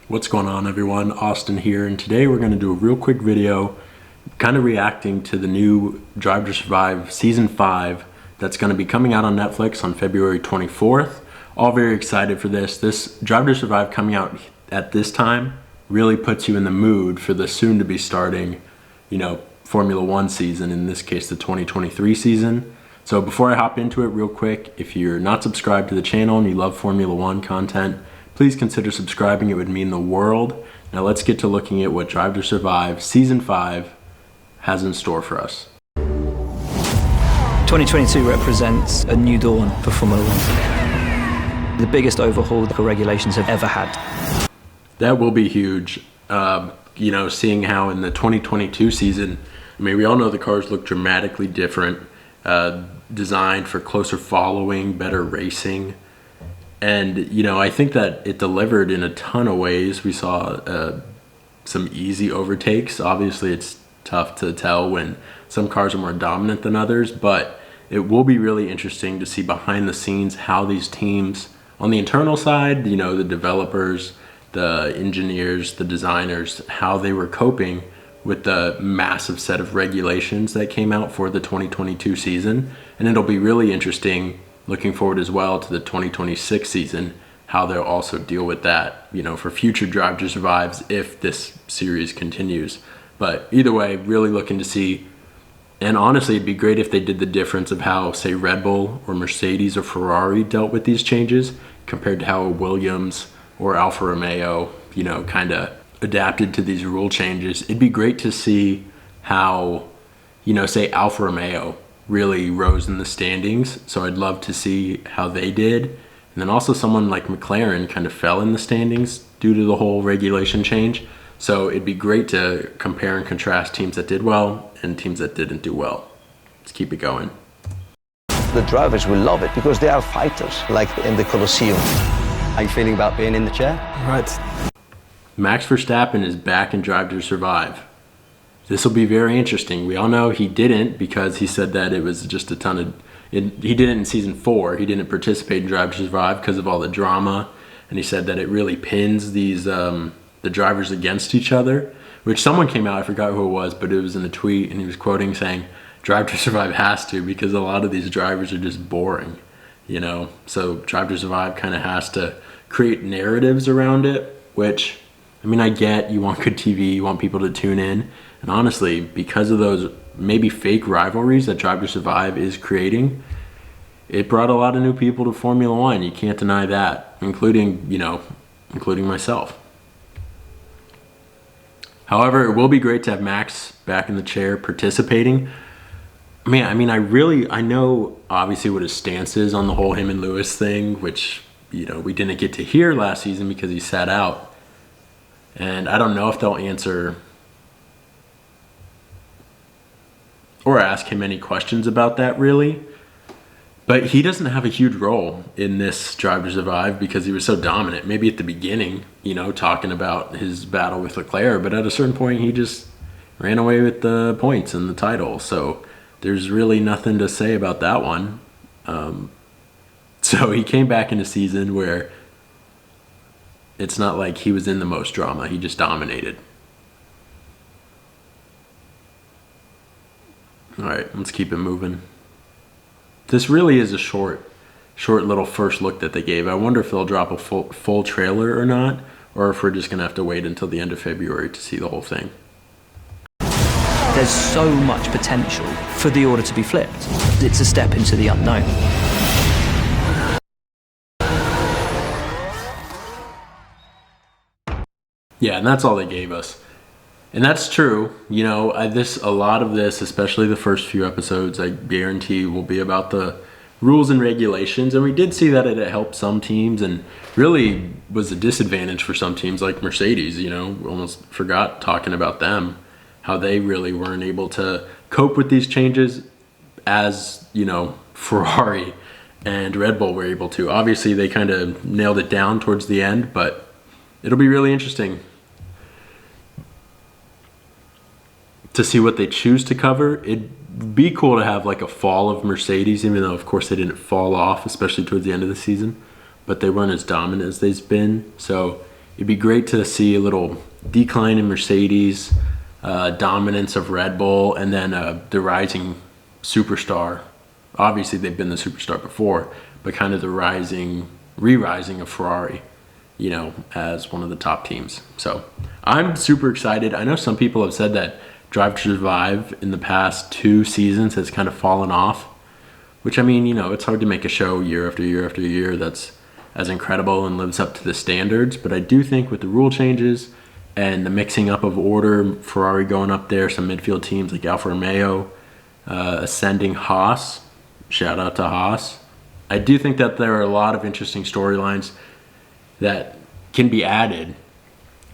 What's going on, everyone? Austin here, and today we're going to do a real quick video kind of reacting to the new Drive to Survive Season 5 that's going to be coming out on Netflix on February 24th. All very excited for this. This Drive to Survive coming out at this time really puts you in the mood for the soon to be starting, Formula One season, in this case the 2023 season. So before I hop into it real quick, if you're not subscribed to the channel and you love Formula One content, please consider subscribing. It would mean the world. Now let's get to looking at what Drive to Survive Season 5 has in store for us. 2022 represents a new dawn for Formula One. The biggest overhaul the regulations have ever had. That will be huge. Seeing how in the 2022 season, we all know the cars look dramatically different, designed for closer following, better racing. And, I think that it delivered in a ton of ways. We saw some easy overtakes. Obviously, it's tough to tell when some cars are more dominant than others, but it will be really interesting to see behind the scenes how these teams, on the internal side, the developers, the engineers, the designers, how they were coping with the massive set of regulations that came out for the 2022 season. And it'll be really interesting, looking forward as well to the 2026 season, how they'll also deal with that, for future Drive to Survives if this series continues. But either way, really looking to see. And honestly, it'd be great if they did the difference of how, say, Red Bull or Mercedes or Ferrari dealt with these changes compared to how Williams or Alfa Romeo, kind of adapted to these rule changes. It'd be great to see how, say Alfa Romeo really rose in the standings. So I'd love to see how they did. And then also someone like McLaren kind of fell in the standings due to the whole regulation change. So it'd be great to compare and contrast teams that did well and teams that didn't do well. Let's keep it going. The drivers will love it because they are fighters, like in the Colosseum. How are you feeling about being in the chair? Right. Max Verstappen is back in Drive to Survive. This will be very interesting. We all know he didn't, because he said that it was just a ton of... He did it in Season 4. He didn't participate in Drive to Survive because of all the drama. And he said that it really pins these the drivers against each other, which someone came out, I forgot who it was, but it was in a tweet, and he was quoting saying, Drive to Survive has to, because a lot of these drivers are just boring, So Drive to Survive kind of has to create narratives around it, which, I get, you want good TV, you want people to tune in. And honestly, because of those maybe fake rivalries that Drive to Survive is creating, it brought a lot of new people to Formula One. You can't deny that, including myself. However, it will be great to have Max back in the chair participating. I know obviously what his stance is on the whole him and Lewis thing, which, we didn't get to hear last season because he sat out. And I don't know if they'll answer or ask him any questions about that, really. But he doesn't have a huge role in this Drive to Survive because he was so dominant. Maybe at the beginning, talking about his battle with Leclerc, but at a certain point, he just ran away with the points and the title. So there's really nothing to say about that one. So he came back in a season where it's not like he was in the most drama. He just dominated. All right, let's keep it moving. This really is a short little first look that they gave. I wonder if they'll drop a full trailer or not, or if we're just going to have to wait until the end of February to see the whole thing. There's so much potential for the order to be flipped. It's a step into the unknown. Yeah, and that's all they gave us. And that's true. A lot of this, especially the first few episodes, I guarantee will be about the rules and regulations. And we did see that it helped some teams and really was a disadvantage for some teams like Mercedes. Almost forgot talking about them, how they really weren't able to cope with these changes as, Ferrari and Red Bull were able to. Obviously, they kind of nailed it down towards the end, but it'll be really interesting to see what they choose to cover. It'd be cool to have like a fall of Mercedes, even though of course they didn't fall off, especially towards the end of the season, but they weren't as dominant as they've been. So it'd be great to see a little decline in Mercedes, dominance of Red Bull, and then the rising superstar. Obviously, they've been the superstar before, but kind of the re-rising of Ferrari, you know, as one of the top teams. So I'm super excited. I know some people have said that Drive to Survive in the past 2 seasons has kind of fallen off, which, I mean, you know, it's hard to make a show year after year after year that's as incredible and lives up to the standards. But I do think with the rule changes and the mixing up of order, Ferrari going up there, some midfield teams like Alfa Romeo, ascending Haas, shout out to Haas. I do think that there are a lot of interesting storylines that can be added,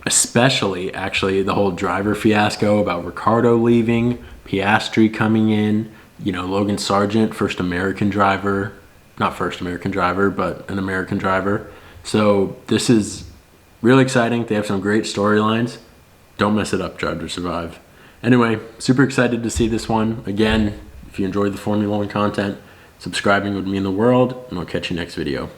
especially actually the whole driver fiasco about Ricciardo leaving, Piastri coming in, you know, Logan Sargent, not first American driver, but an American driver. So this is really exciting. They have some great storylines. Don't mess it up, Drive to Survive. Anyway, super excited to see this one. Again, if you enjoyed the Formula One content, subscribing would mean the world, and I'll catch you next video.